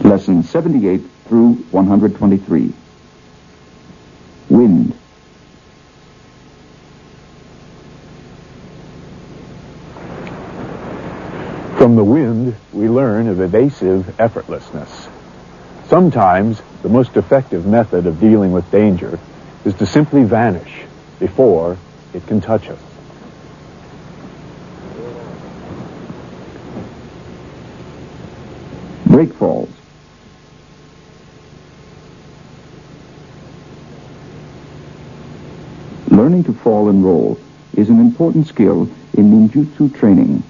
Lessons 78 through 123. Wind. From the wind, we learn of evasive effortlessness. Sometimes, the most effective method of dealing with danger is to simply vanish before it can touch us. Breakfalls. Learning to fall and roll is an important skill in ninjutsu training.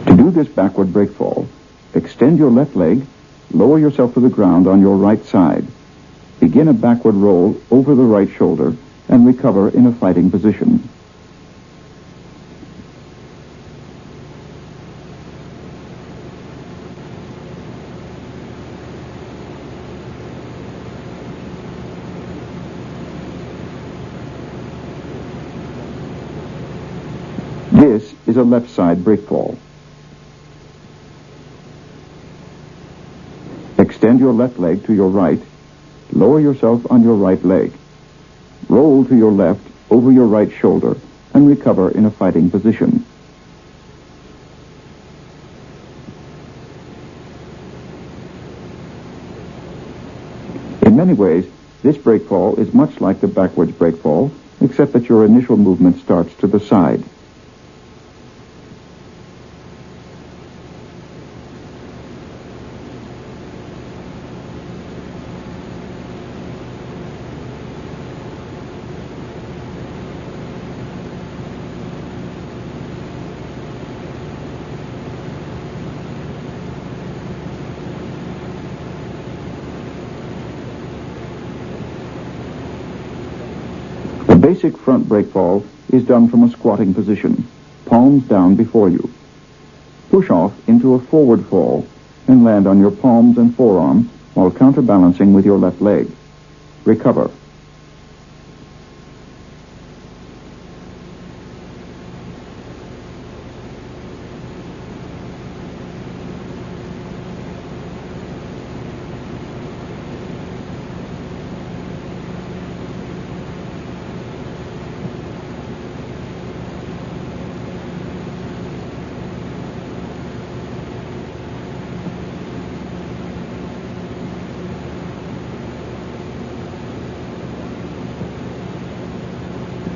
To do this backward breakfall, extend your left leg, lower yourself to the ground on your right side. Begin a backward roll over the right shoulder and recover in a fighting position. This is a left side breakfall. Extend your left leg to your right, lower yourself on your right leg. Roll to your left over your right shoulder and recover in a fighting position. In many ways, this breakfall is much like the backwards breakfall, except that your initial movement starts to the side. The basic front breakfall is done from a squatting position, palms down before you. Push off into a forward fall and land on your palms and forearm while counterbalancing with your left leg. Recover.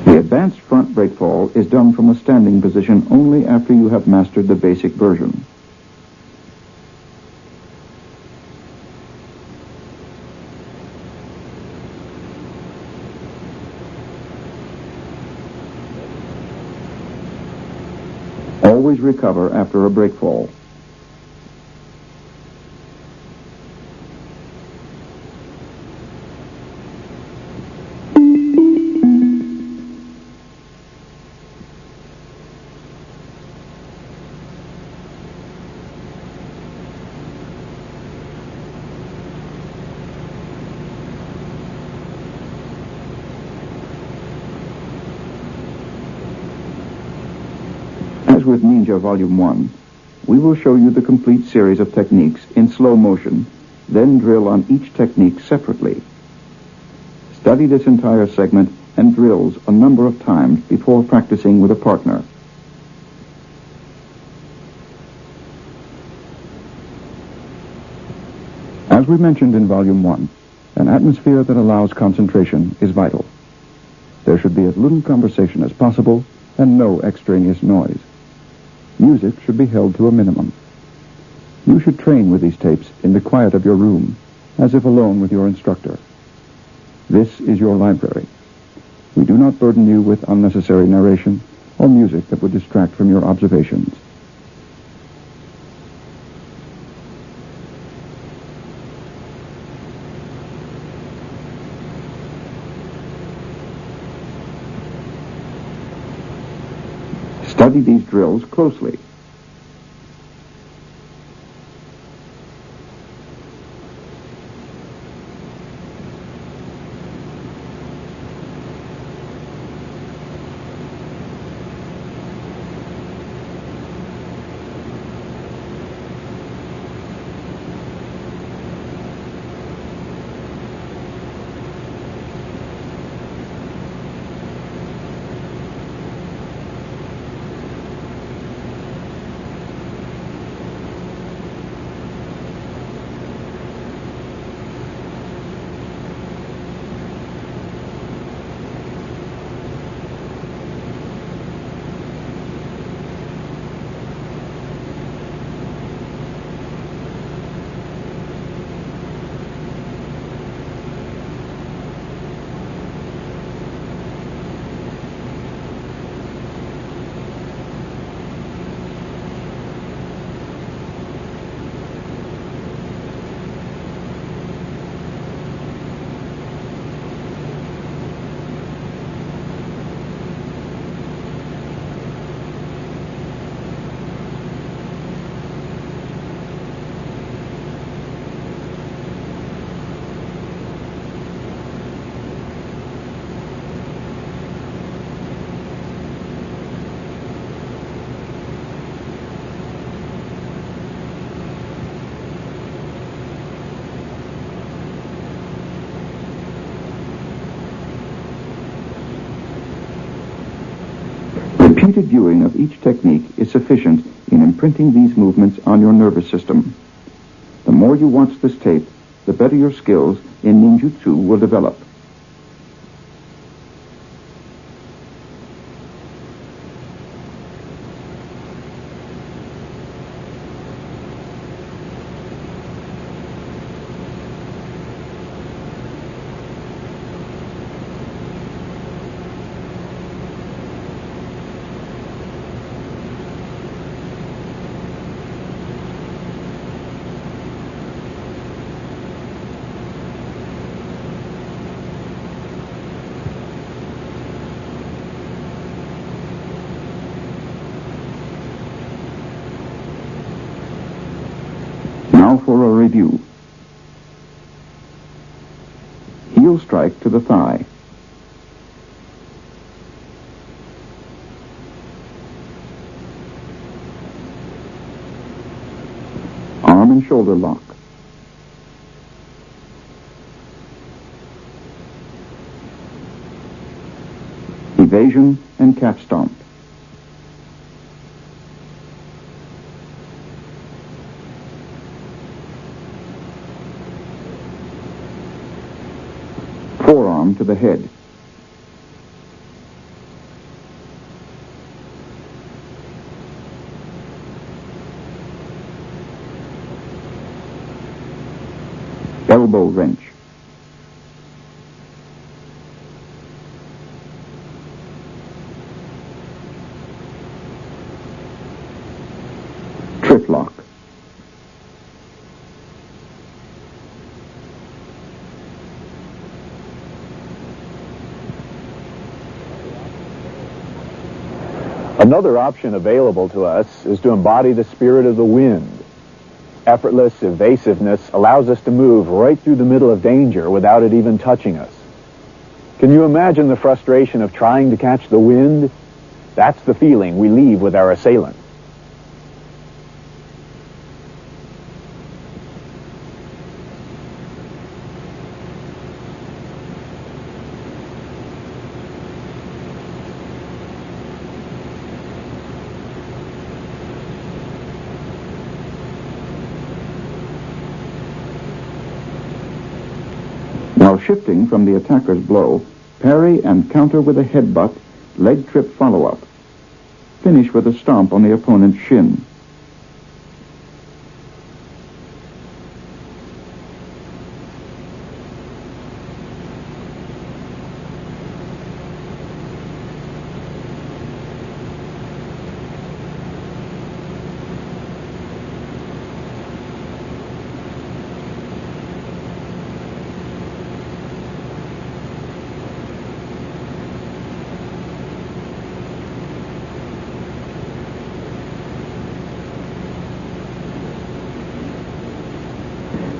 The advanced front breakfall is done from a standing position only after you have mastered the basic version. Always recover after a breakfall. As with Ninja Volume 1, we will show you the complete series of techniques in slow motion, then drill on each technique separately. Study this entire segment and drills a number of times before practicing with a partner. As we mentioned in Volume 1, An atmosphere that allows concentration is vital. There should be as little conversation as possible and no extraneous noise. Music should be held to a minimum. You should train with these tapes in the quiet of your room, as if alone with your instructor. This is your library. We do not burden you with unnecessary narration or music that would distract from your observations. Study these drills closely. Repeated viewing of each technique is sufficient in imprinting these movements on your nervous system. The more you watch this tape, the better your skills in ninjutsu will develop. Now for a review. Heel strike to the thigh. Arm and shoulder lock. Evasion and calf stomp. Forearm to the head. Elbow wrench. Trip lock. Another option available to us is to embody the spirit of the wind. Effortless evasiveness allows us to move right through the middle of danger without it even touching us. Can you imagine the frustration of trying to catch the wind? That's the feeling we leave with our assailant. shifting from the attacker's blow, parry and counter with a headbutt, leg trip follow-up. Finish with a stomp on the opponent's shin.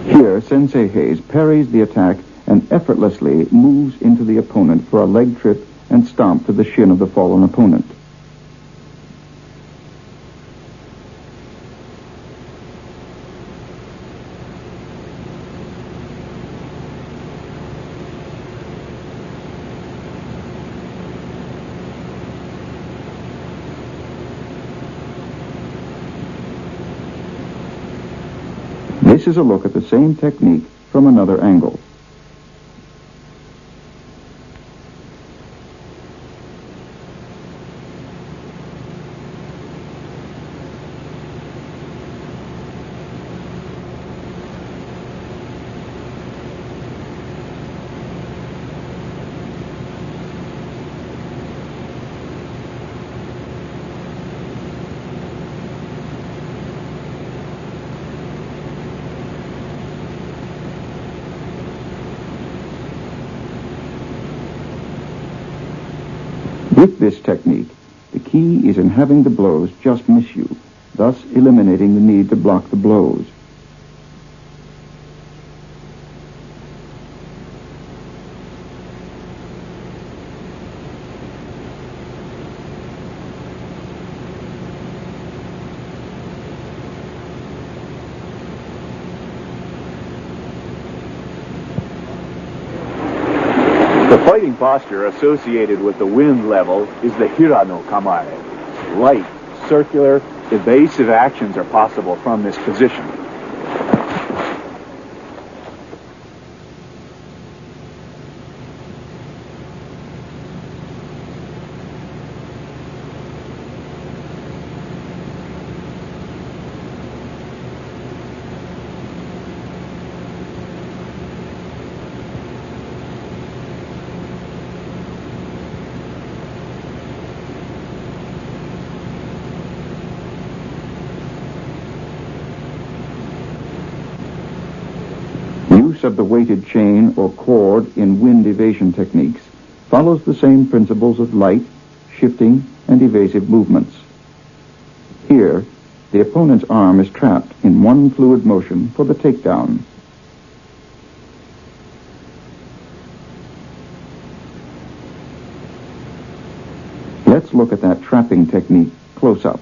Here, Sensei Hayes parries the attack and effortlessly moves into the opponent for a leg trip and stomp to the shin of the fallen opponent. This is a look at the same technique from another angle. With this technique, the key is in having the blows just miss you, thus eliminating the need to block the blows. The fighting posture associated with the wind level is the Hirano Kamae. Light, circular, evasive actions are possible from this position. Use of the weighted chain or cord in wind evasion techniques follows the same principles of light, shifting, and evasive movements. Here, the opponent's arm is trapped in one fluid motion for the takedown. Let's look at that trapping technique close up.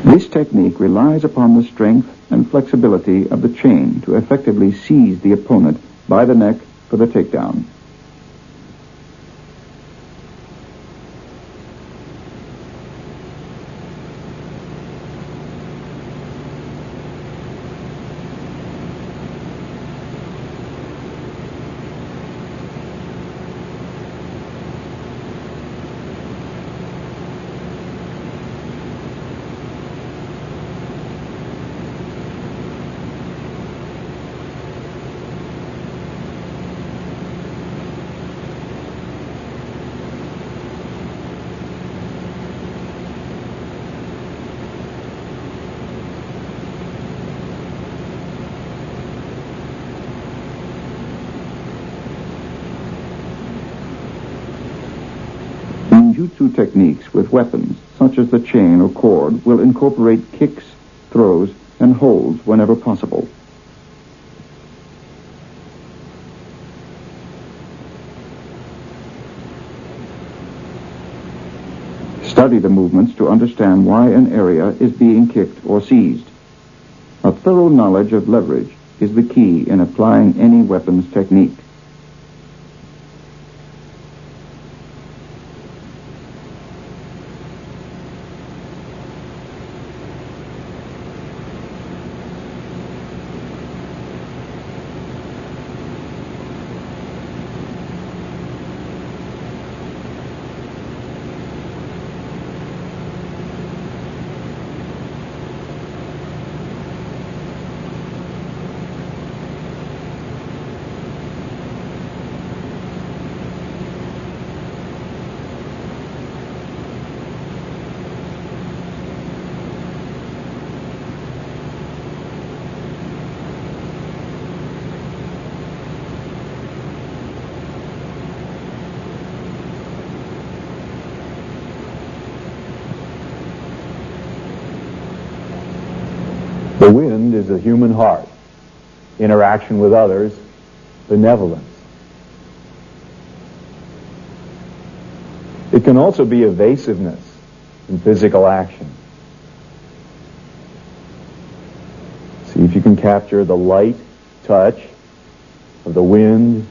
This technique relies upon the strength and flexibility of the chain to effectively seize the opponent by the neck for the takedown. Ninjutsu techniques with weapons, such as the chain or cord, will incorporate kicks, throws, and holds whenever possible. Study the movements to understand why an area is being kicked or seized. A thorough knowledge of leverage is the key in applying any weapons technique. The wind is the human heart, interaction with others, benevolence. It can also be evasiveness in physical action. See if you can capture the light touch of the wind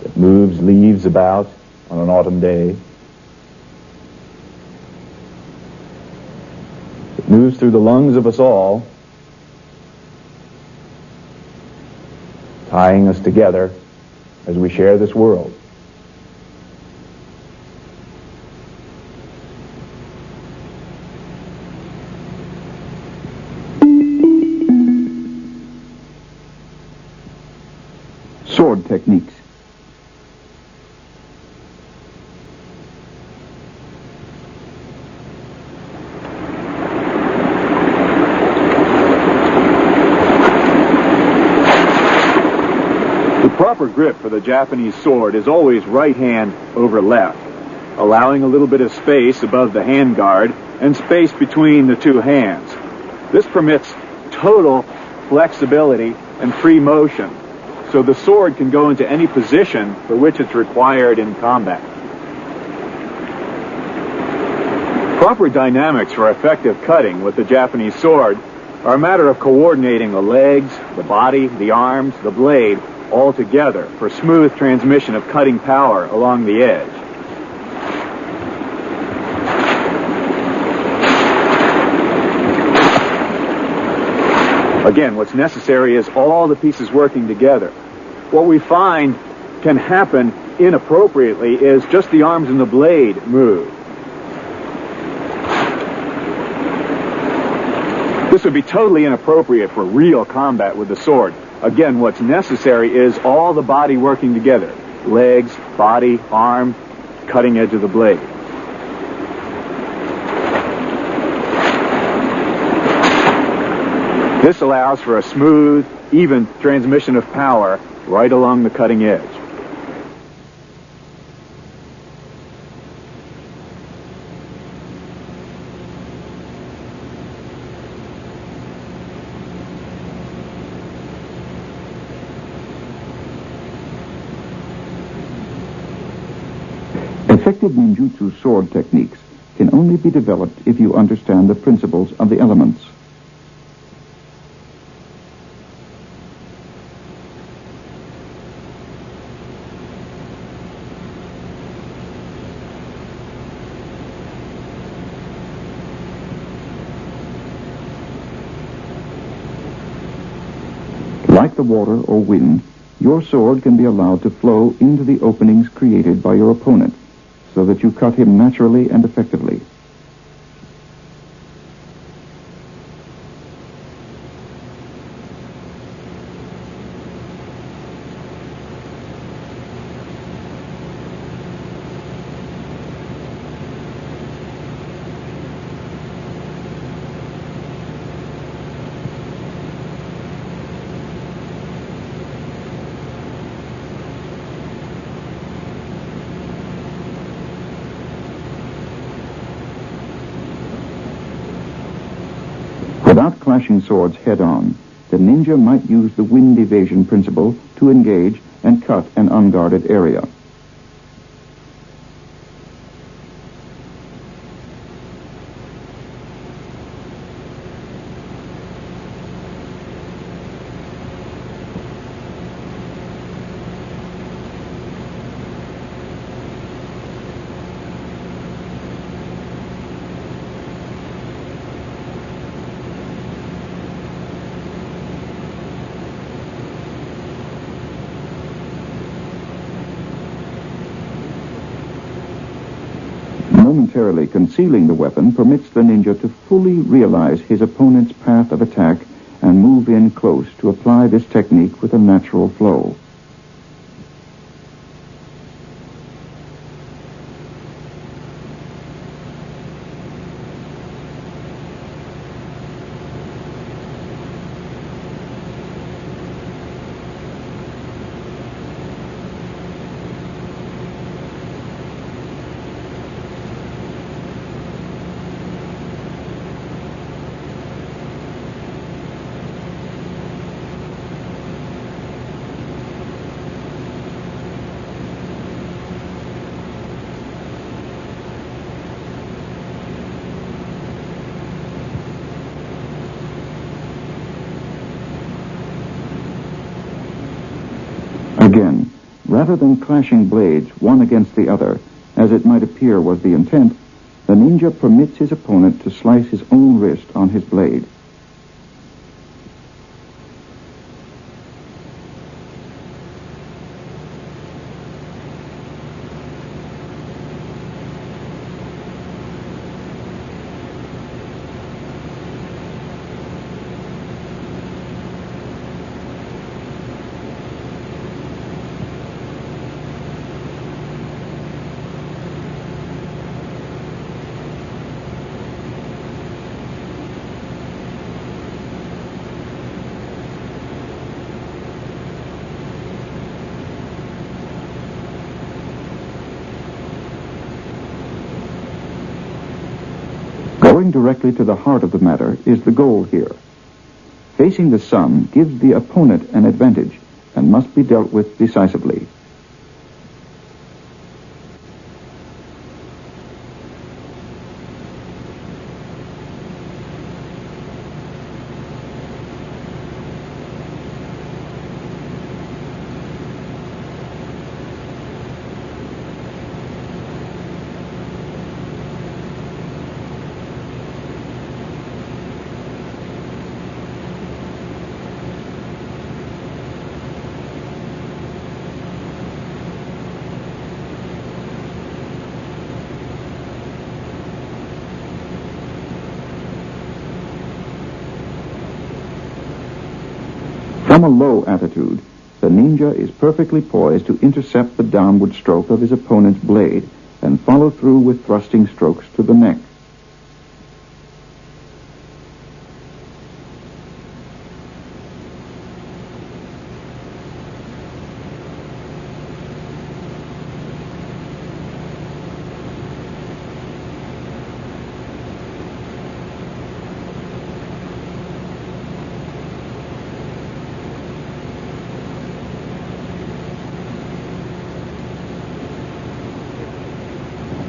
that moves leaves about on an autumn day. It moves through the lungs of us all, tying us together as we share this world. Sword techniques. The proper grip for the Japanese sword is always right hand over left, allowing a little bit of space above the hand guard and space between the two hands. This permits total flexibility and free motion, so the sword can go into any position for which it's required in combat. Proper dynamics for effective cutting with the Japanese sword are a matter of coordinating the legs, the body, the arms, the blade, all together for smooth transmission of cutting power along the edge. Again, what's necessary is all the pieces working together. What we find can happen inappropriately is just the arms and the blade move. This would be totally inappropriate for real combat with the sword. Again, what's necessary is all the body working together. Legs, body, arm, cutting edge of the blade. This allows for a smooth, even transmission of power right along the cutting edge. Effective ninjutsu sword techniques can only be developed if you understand the principles of the elements. Like the water or wind, your sword can be allowed to flow into the openings created by your opponent, so that you cut him naturally and effectively. Without clashing swords head-on, the ninja might use the wind evasion principle to engage and cut an unguarded area. Momentarily concealing the weapon permits the ninja to fully realize his opponent's path of attack and move in close to apply this technique with a natural flow. Again, rather than clashing blades one against the other, as it might appear was the intent, the ninja permits his opponent to slice his own wrist on his blade. Going directly to the heart of the matter is the goal here. Facing the sun gives the opponent an advantage and must be dealt with decisively. From a low attitude, the ninja is perfectly poised to intercept the downward stroke of his opponent's blade and follow through with thrusting strokes to the neck.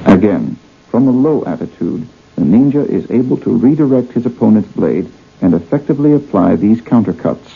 Again, from a low attitude, the ninja is able to redirect his opponent's blade and effectively apply these countercuts.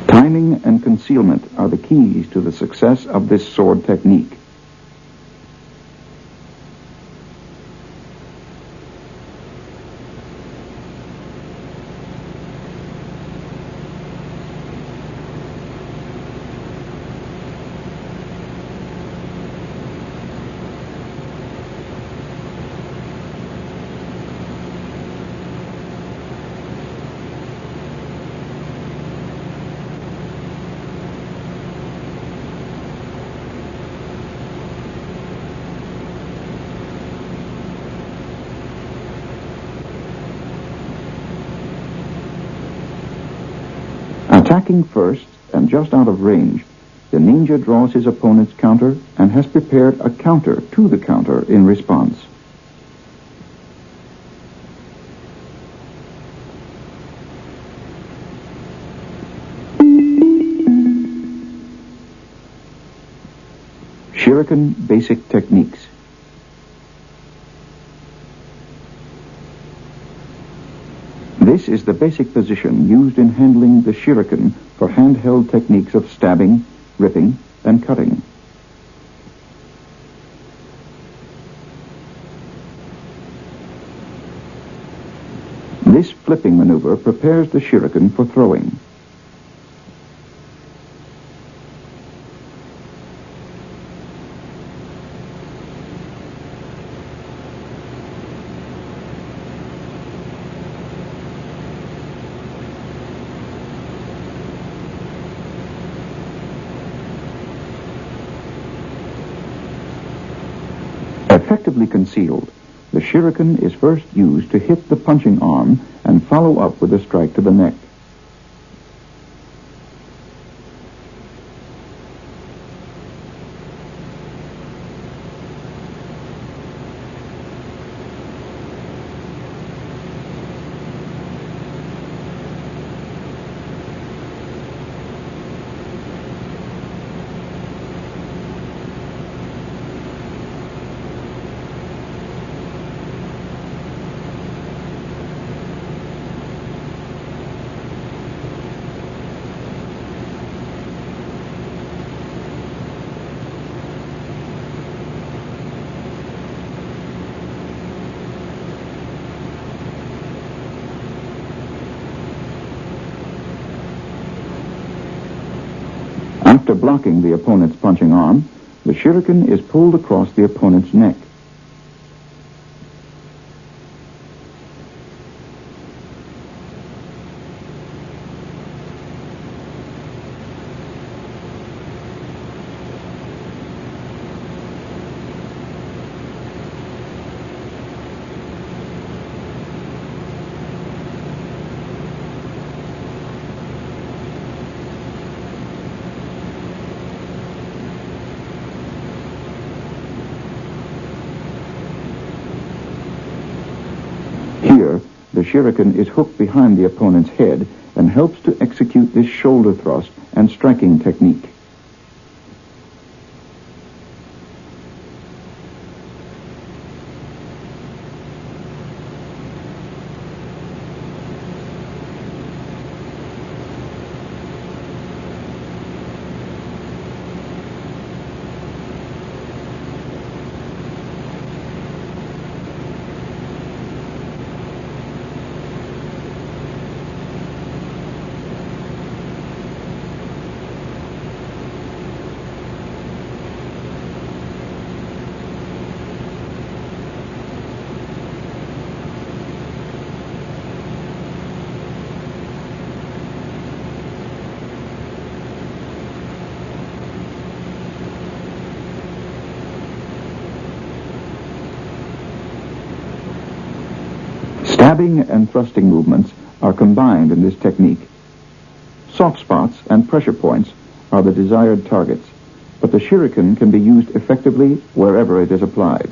Timing and concealment are the keys to the success of this sword technique. Attacking first and just out of range, the ninja draws his opponent's counter and has prepared a counter to the counter in response. Shuriken Basic Techniques. This is the basic position used in handling the shuriken for handheld techniques of stabbing, ripping, and cutting. This flipping maneuver prepares the shuriken for throwing. Effectively concealed, the shuriken is first used to hit the punching arm and follow up with a strike to the neck. After blocking the opponent's punching arm, the shuriken is pulled across the opponent's neck. Here, the shuriken is hooked behind the opponent's head and helps to execute this shoulder thrust and striking technique. Stabbing and thrusting movements are combined in this technique. Soft spots and pressure points are the desired targets, but the shuriken can be used effectively wherever it is applied.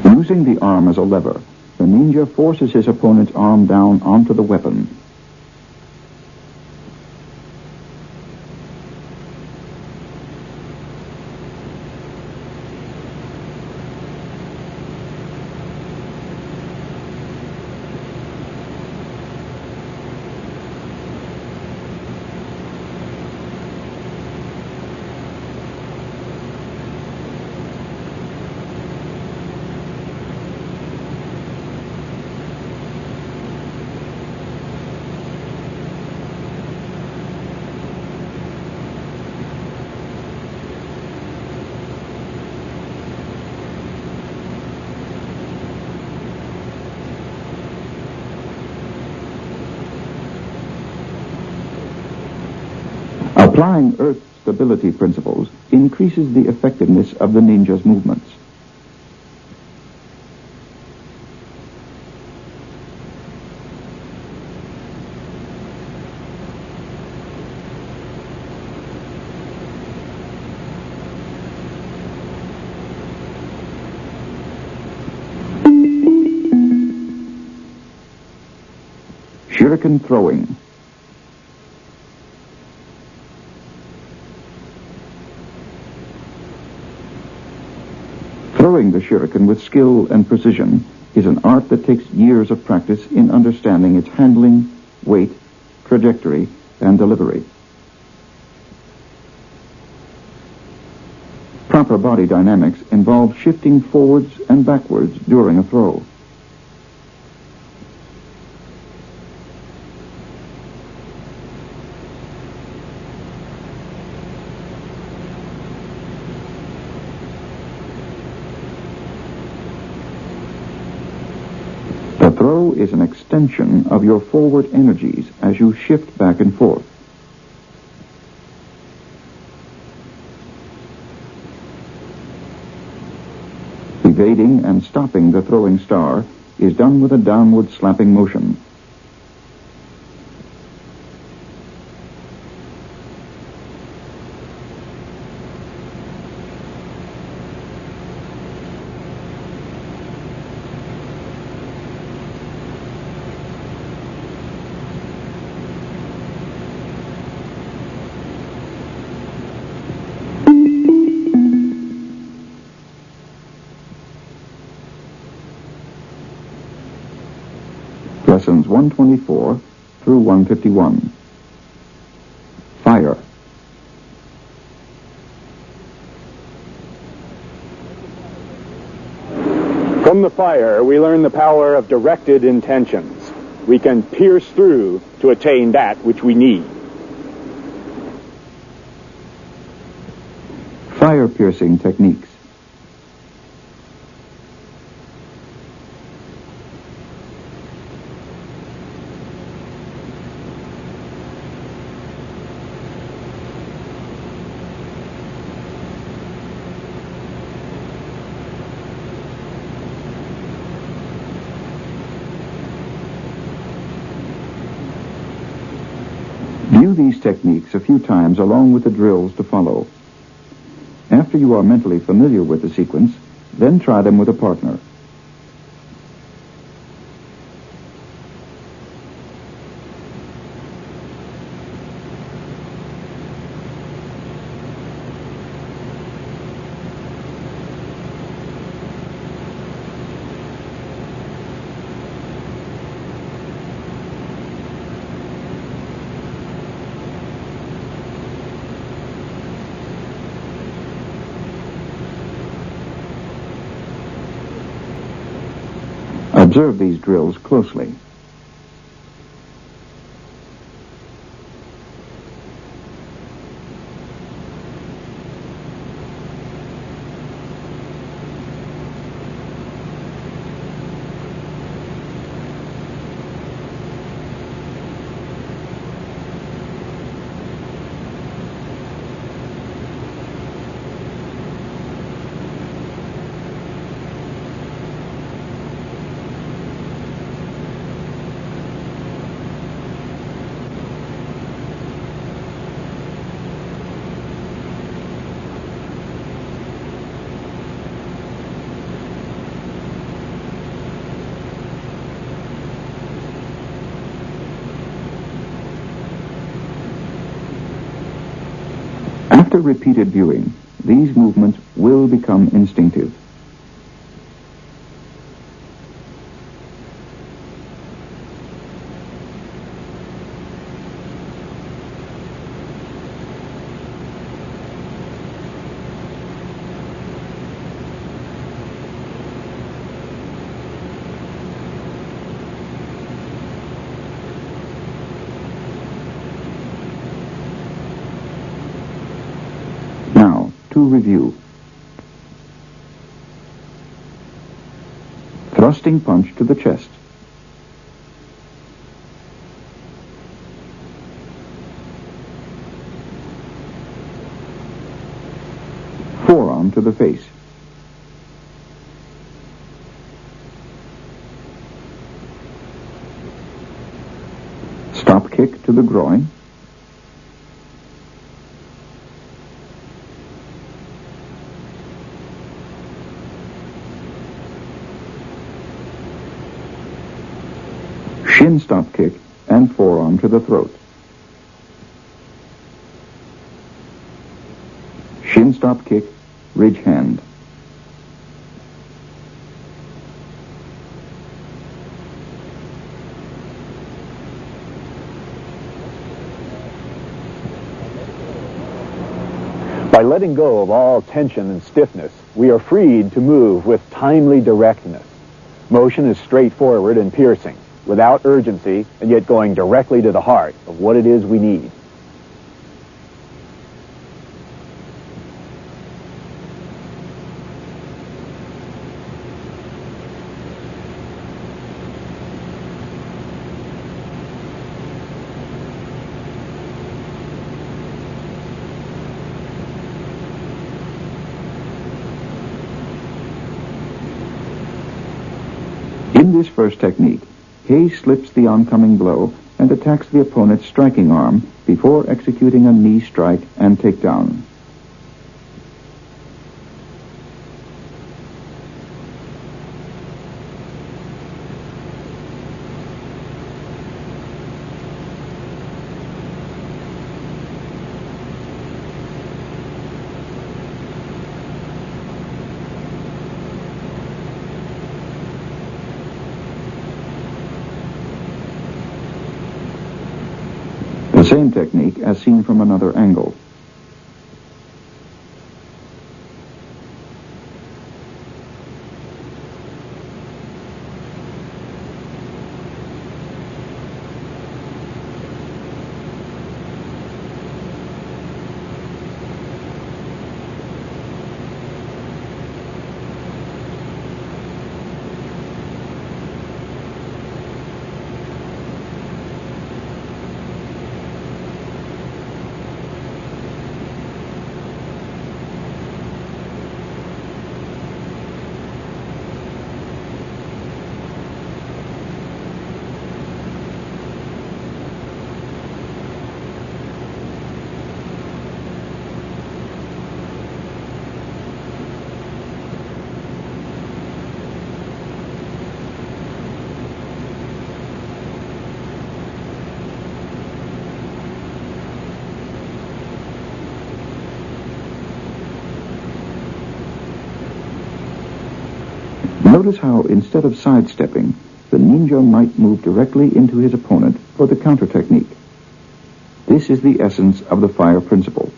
Using the arm as a lever, the ninja forces his opponent's arm down onto the weapon. Applying Earth stability principles increases the effectiveness of the ninja's movements. Shuriken throwing. Throwing the shuriken with skill and precision is an art that takes years of practice in understanding its handling, weight, trajectory, and delivery. Proper body dynamics involve shifting forwards and backwards during a throw. The throw is an extension of your forward energies as you shift back and forth. Evading and stopping the throwing star is done with a downward slapping motion. Lessons 124 through 151. Fire. From the fire, we learn the power of directed intentions. We can pierce through to attain that which we need. Fire-piercing techniques. View these techniques a few times along with the drills to follow. After you are mentally familiar with the sequence, then try them with a partner. Observe these drills closely. After repeated viewing, these movements will become instinctive. Now, to review. Thrusting punch to the chest. face. Stop kick to the groin. Shin stop kick and forearm to the throat. Shin stop kick, ridge hand. By letting go of all tension and stiffness, we are freed to move with timely directness. Motion is straightforward and piercing, without urgency, and yet going directly to the heart of what it is we need. In this first technique, Hayes slips the oncoming blow and attacks the opponent's striking arm before executing a knee strike and takedown. The same technique as seen from another angle. Notice how, instead of sidestepping, the ninja might move directly into his opponent for the counter technique. This is the essence of the fire principle.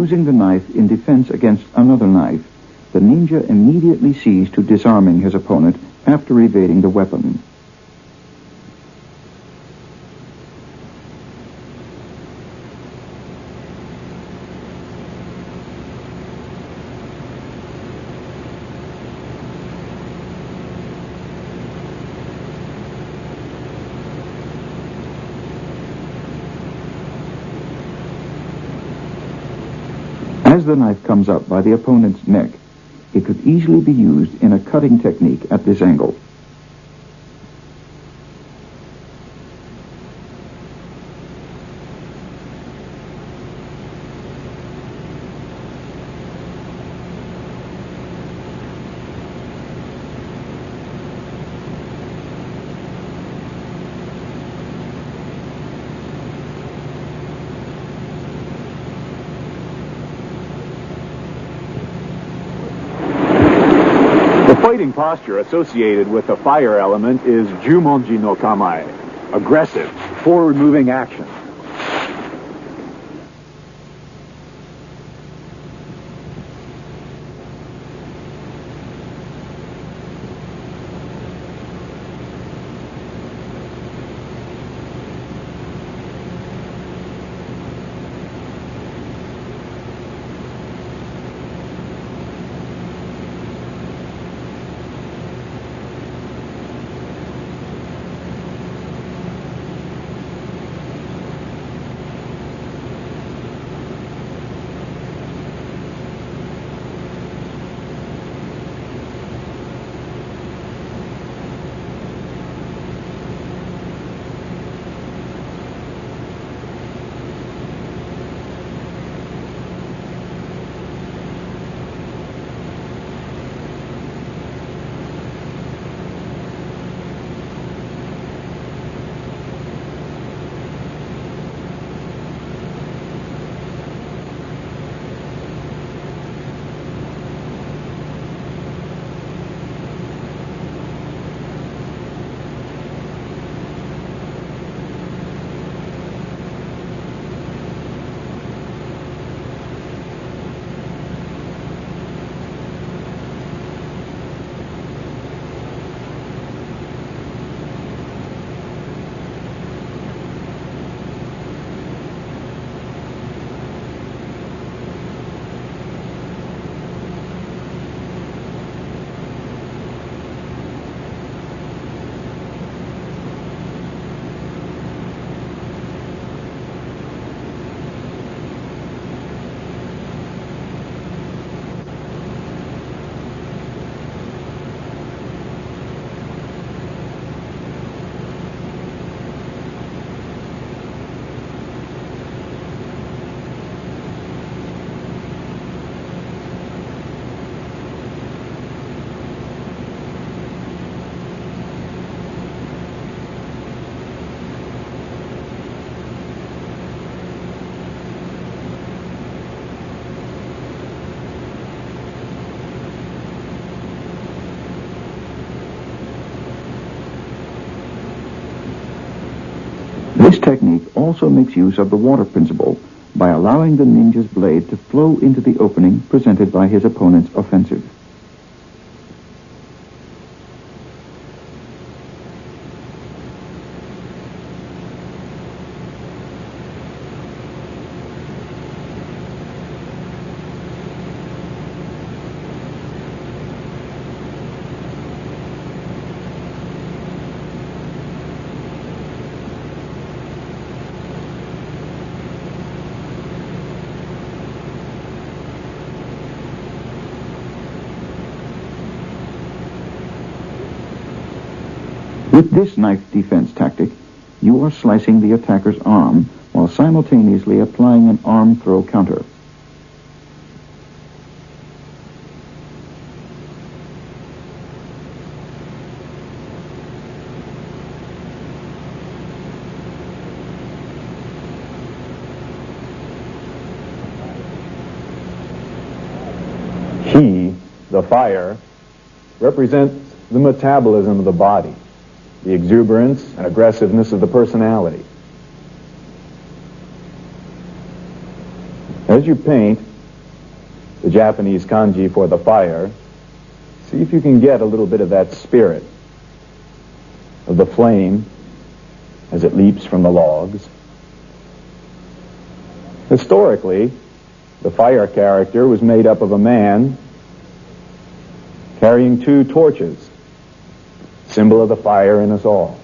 Using the knife in defense against another knife, the ninja immediately sees to disarming his opponent after evading the weapon. As the knife comes up by the opponent's neck, it could easily be used in a cutting technique at this angle. fighting posture associated with the fire element is Jumonji no Kamae, aggressive, forward-moving action. This technique also makes use of the water principle by allowing the ninja's blade to flow into the opening presented by his opponent's offensive. With this knife defense tactic, you are slicing the attacker's arm while simultaneously applying an arm throw counter. He, the fire, represents the metabolism of the body, the exuberance and aggressiveness of the personality. As you paint the Japanese kanji for the fire, see if you can get a little bit of that spirit of the flame as it leaps from the logs. Historically, the fire character was made up of a man carrying 2 torches, symbol of the fire in us all.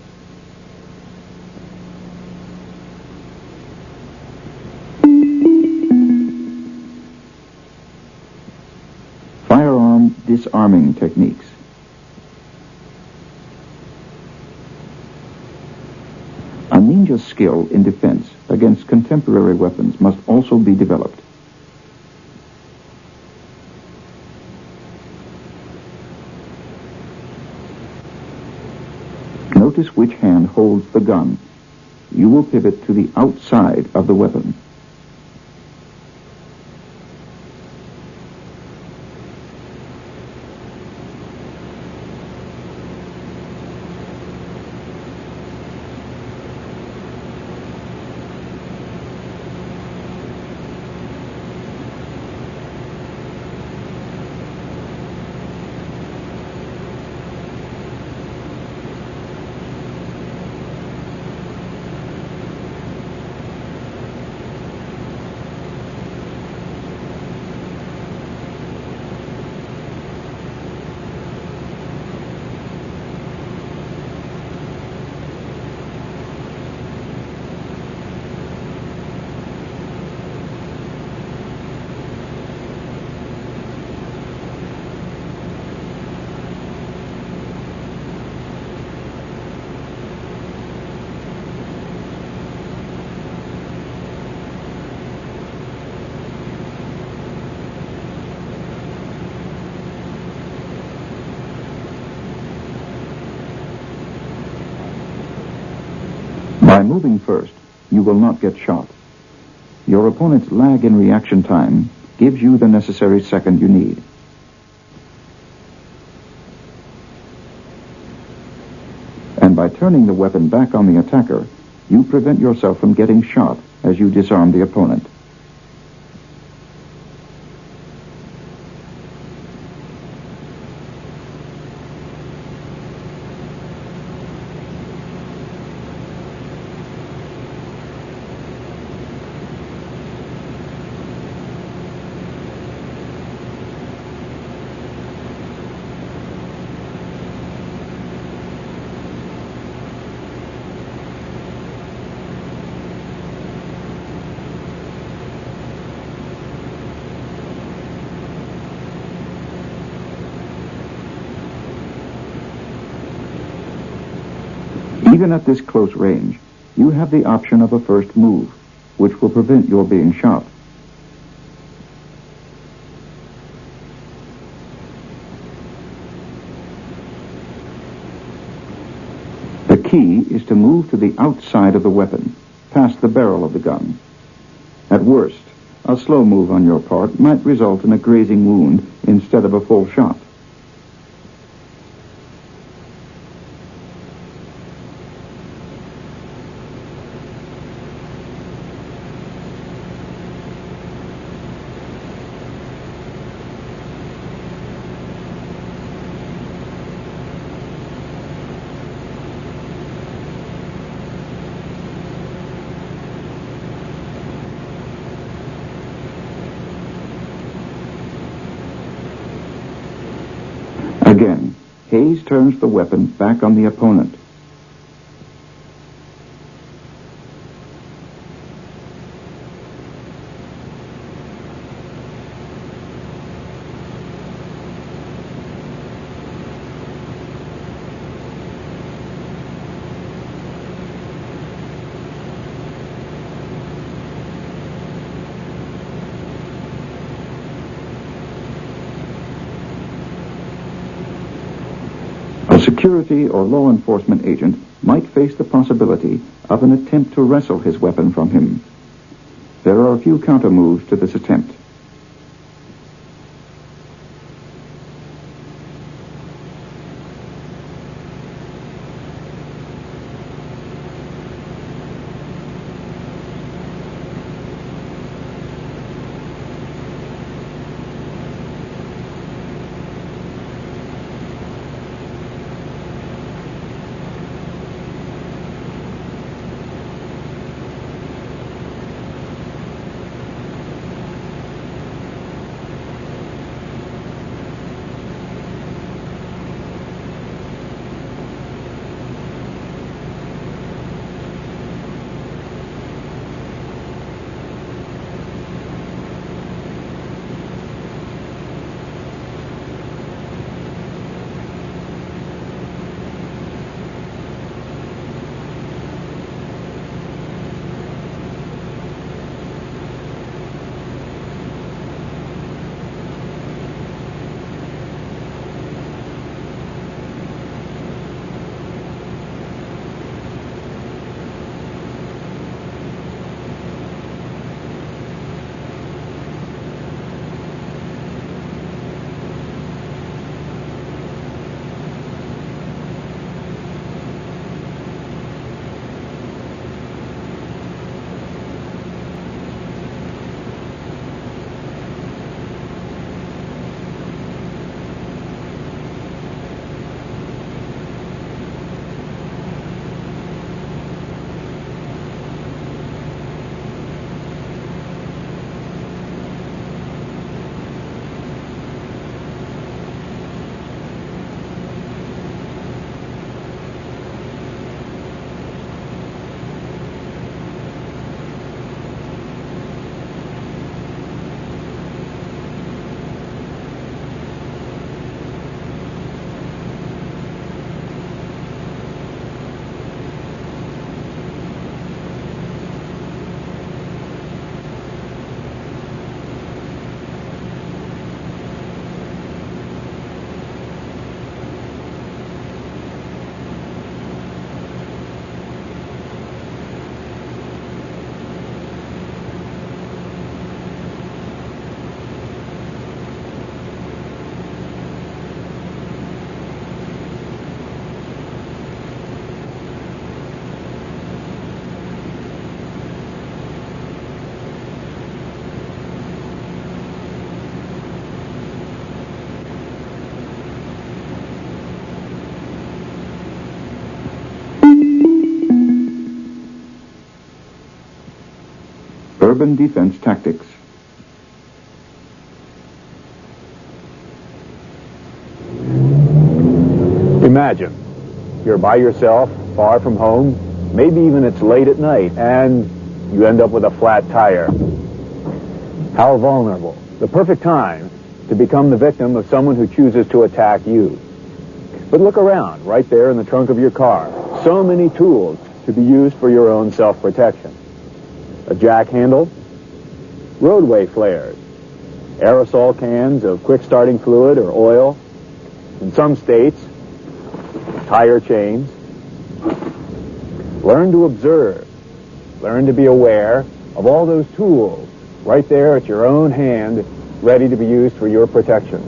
Firearm disarming techniques. A ninja's skill in defense against contemporary weapons must also be developed. Notice which hand holds the gun. You will pivot to the outside of the weapon. By moving first, you will not get shot. Your opponent's lag in reaction time gives you the necessary second you need. And by turning the weapon back on the attacker, you prevent yourself from getting shot as you disarm the opponent. Even at this close range, you have the option of a first move, which will prevent your being shot. The key is to move to the outside of the weapon, past the barrel of the gun. At worst, a slow move on your part might result in a grazing wound instead of a full shot. Again, Hayes turns the weapon back on the opponent. A security or law enforcement agent might face the possibility of an attempt to wrestle his weapon from him. There are a few counter-moves to this attempt. Urban Defense Tactics. Imagine, you're by yourself, far from home, maybe even it's late at night, and you end up with a flat tire. How vulnerable. The perfect time to become the victim of someone who chooses to attack you. But look around, right there in the trunk of your car. So many tools to be used for your own self-protection. A jack handle, roadway flares, aerosol cans of quick-starting fluid or oil. In some states, tire chains. Learn to observe. Learn to be aware of all those tools right there at your own hand, ready to be used for your protection.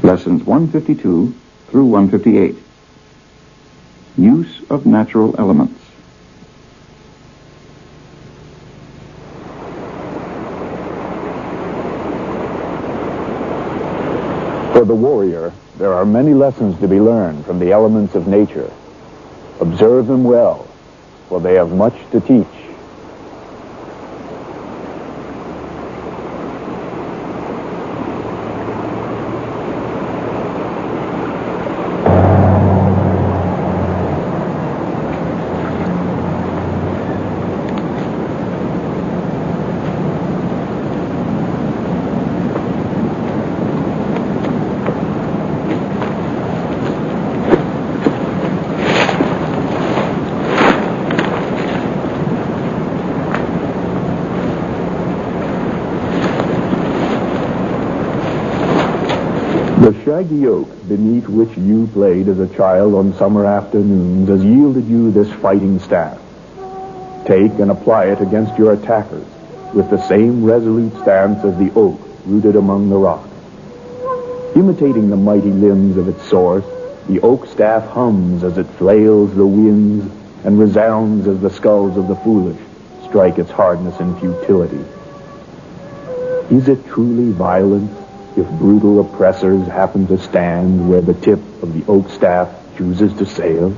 Lessons 152 through 158. Use of natural elements. For the warrior, there are many lessons to be learned from the elements of nature. Observe them well, for they have much to teach. shaggy oak beneath which you played as a child on summer afternoons has yielded you this fighting staff. Take and apply it against your attackers with the same resolute stance as the oak rooted among the rocks. Imitating the mighty limbs of its source, the oak staff hums as it flails the winds and resounds as the skulls of the foolish strike its hardness and futility. Is it truly violence if brutal oppressors happen to stand where the tip of the oak staff chooses to sail?